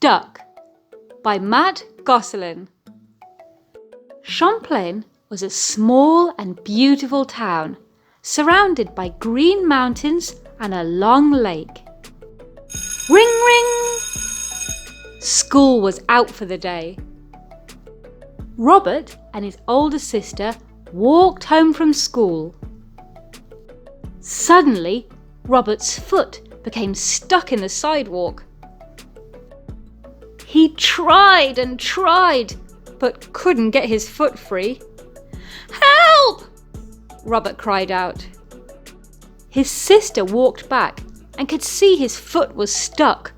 Unstuck by Matt Gosselin. Champlain was a small and beautiful town, surrounded by green mountains and a long lake. Ring, ring! School was out for the day. Robert and his older sister walked home from school. Suddenly, Robert's foot became stuck in the sidewalk. He tried and tried, but couldn't get his foot free. "Help!" Robert cried out. His sister walked back and could see his foot was stuck.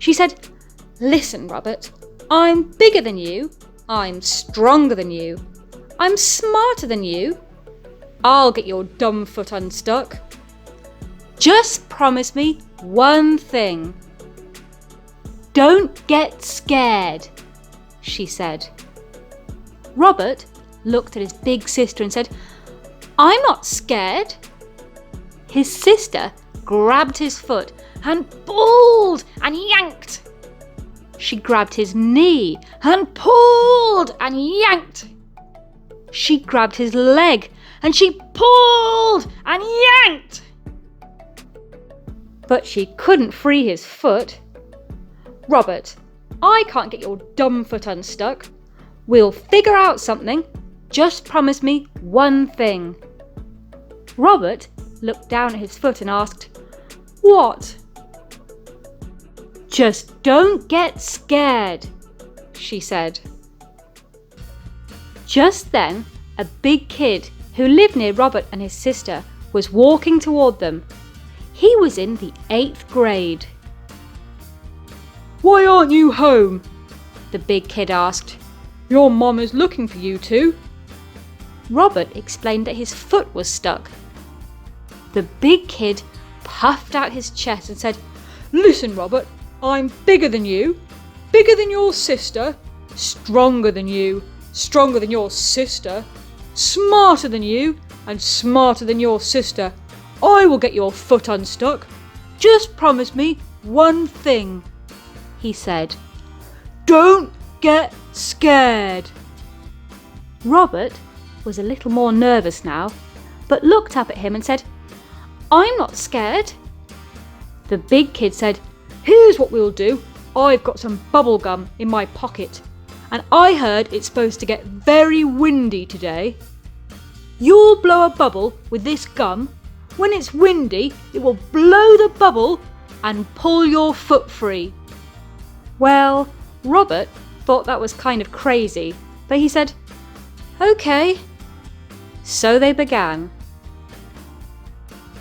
She said, "Listen, Robert, I'm bigger than you. I'm stronger than you. I'm smarter than you. I'll get your dumb foot unstuck. Just promise me one thing." "Don't get scared," she said. Robert looked at his big sister and said, "I'm not scared." His sister grabbed his foot and pulled and yanked. She grabbed his knee and pulled and yanked. She grabbed his leg and she pulled and yanked. But she couldn't free his foot. "Robert, I can't get your dumb foot unstuck. We'll figure out something. Just promise me one thing." Robert looked down at his foot and asked, "What?" "Just don't get scared," she said. Just then, a big kid who lived near Robert and his sister was walking toward them. He was in the 8th grade. "Why aren't you home?" the big kid asked. "Your mom is looking for you two." Robert explained that his foot was stuck. The big kid puffed out his chest and said, "Listen, Robert, I'm bigger than you, bigger than your sister, stronger than you, stronger than your sister, smarter than you, and smarter than your sister. I will get your foot unstuck. Just promise me one thing," he said. "Don't get scared." Robert was a little more nervous now, but looked up at him and said, "I'm not scared." The big kid said, "Here's what we'll do. I've got some bubble gum in my pocket, and I heard it's supposed to get very windy today. You'll blow a bubble with this gum. When it's windy, it will blow the bubble and pull your foot free." Well, Robert thought that was kind of crazy, but he said, "Okay." So they began.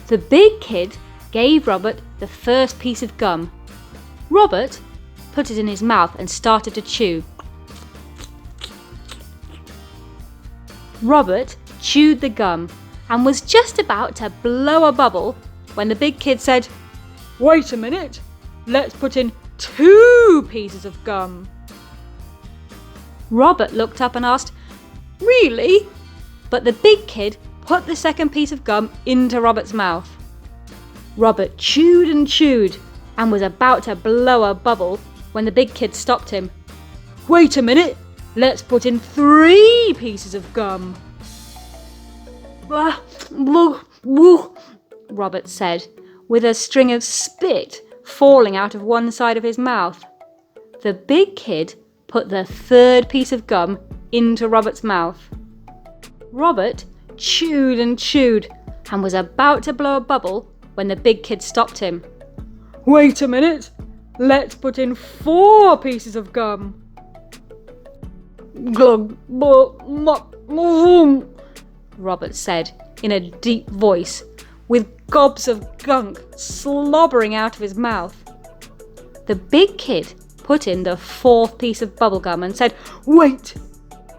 The big kid gave Robert the first piece of gum. Robert put it in his mouth and started to chew. Robert chewed the gum and was just about to blow a bubble when the big kid said, "Wait a minute, let's put in 2 pieces of gum." Robert looked up and asked, "Really?" But the big kid put the second piece of gum into Robert's mouth. Robert chewed and chewed and was about to blow a bubble when the big kid stopped him. "Wait a minute, let's put in 3 pieces of gum." Robert said, with a string of spit falling out of one side of his mouth. The big kid put the 3rd piece of gum into Robert's mouth. Robert chewed and chewed and was about to blow a bubble when the big kid stopped him. "Wait a minute, let's put in 4 pieces of gum." Robert said in a deep voice, with gobs of gunk slobbering out of his mouth. The big kid put in the 4th piece of bubble gum and said, "Wait,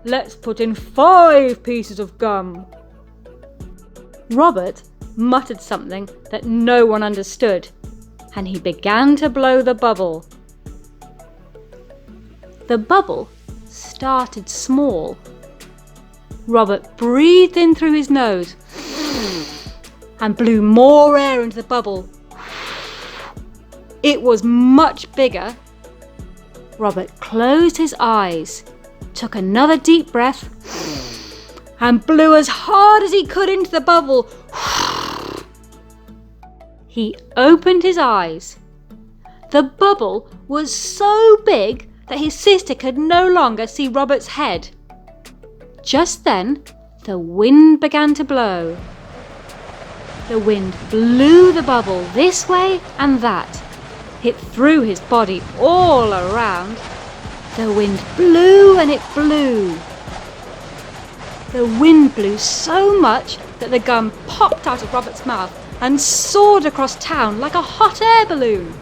let's put in 5 pieces of gum." Robert muttered something that no one understood, and he began to blow the bubble. The bubble started small. Robert breathed in through his nose and blew more air into the bubble. It was much bigger. Robert closed his eyes, took another deep breath, and blew as hard as he could into the bubble. He opened his eyes. The bubble was so big that his sister could no longer see Robert's head. Just then, the wind began to blow. The wind blew the bubble this way and that. It threw his body all around. The wind blew and it blew. The wind blew so much that the gum popped out of Robert's mouth and soared across town like a hot air balloon.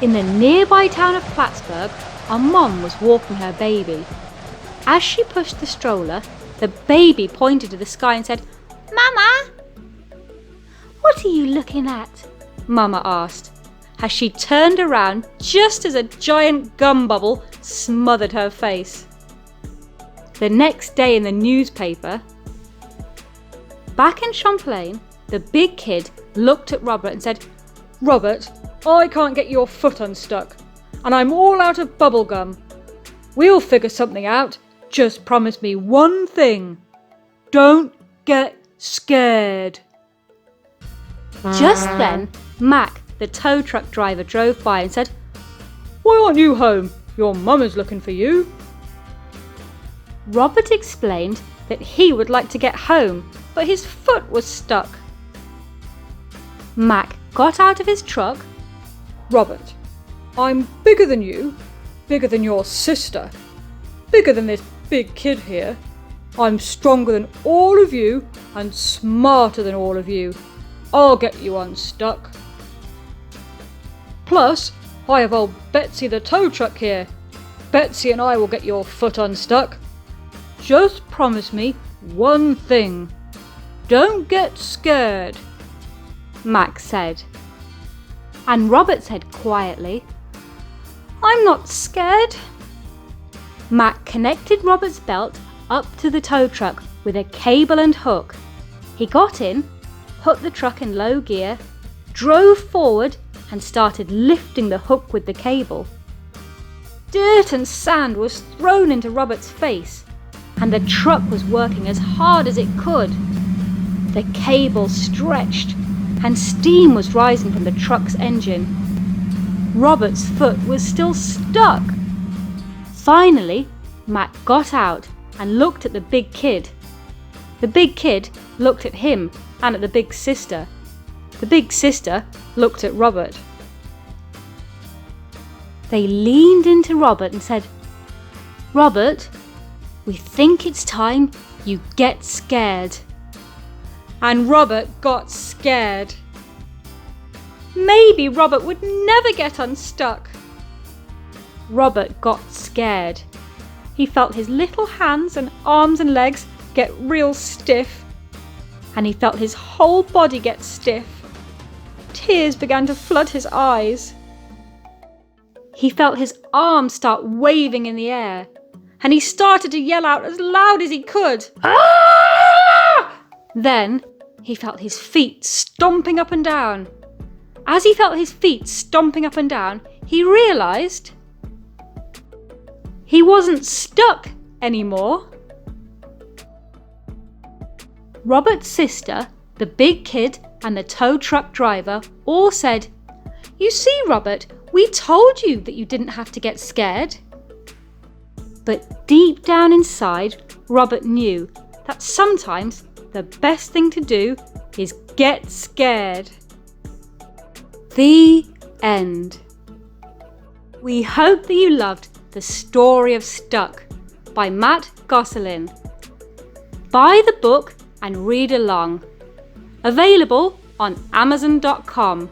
In the nearby town of Plattsburgh, a mom was walking her baby. As she pushed the stroller, the baby pointed to the sky and said, "Mama!" "What are you looking at?" Mama asked, as she turned around just as a giant gum bubble smothered her face. The next day in the newspaper, back in Champlain, the big kid looked at Robert and said, "Robert, I can't get your foot unstuck, and I'm all out of bubble gum. We'll figure something out. Just promise me one thing. Don't get scared." Just then, Mac, the tow truck driver, drove by and said, "Why aren't you home? Your mum is looking for you." Robert explained that he would like to get home, but his foot was stuck. Mac got out of his truck. "Robert, I'm bigger than you, bigger than your sister, bigger than this big kid here. I'm stronger than all of you and smarter than all of you. I'll get you unstuck. Plus, I have old Betsy the tow truck here. Betsy and I will get your foot unstuck. Just promise me one thing. Don't get scared," Max said. And Robert said quietly, "I'm not scared." Mac connected Robert's belt up to the tow truck with a cable and hook. He got in, put the truck in low gear, drove forward and started lifting the hook with the cable. Dirt and sand was thrown into Robert's face, and the truck was working as hard as it could. The cable stretched, and steam was rising from the truck's engine. Robert's foot was still stuck. Finally, Matt got out and looked at the big kid. The big kid looked at him and at the big sister. The big sister looked at Robert. They leaned into Robert and said, "Robert, we think it's time you get scared." And Robert got scared. Maybe Robert would never get unstuck. Robert got scared. He felt his little hands and arms and legs get real stiff, and he felt his whole body get stiff. Tears began to flood his eyes. He felt his arms start waving in the air, and he started to yell out as loud as he could. "Ah!" Then he felt his feet stomping up and down. As he felt his feet stomping up and down, he realised he wasn't stuck anymore. Robert's sister, the big kid, and the tow truck driver all said, "You see, Robert, we told you that you didn't have to get scared." But deep down inside, Robert knew that sometimes the best thing to do is get scared. The end. We hope that you loved The Story of Stuck by Matt Gosselin. Buy the book and read along. Available on Amazon.com.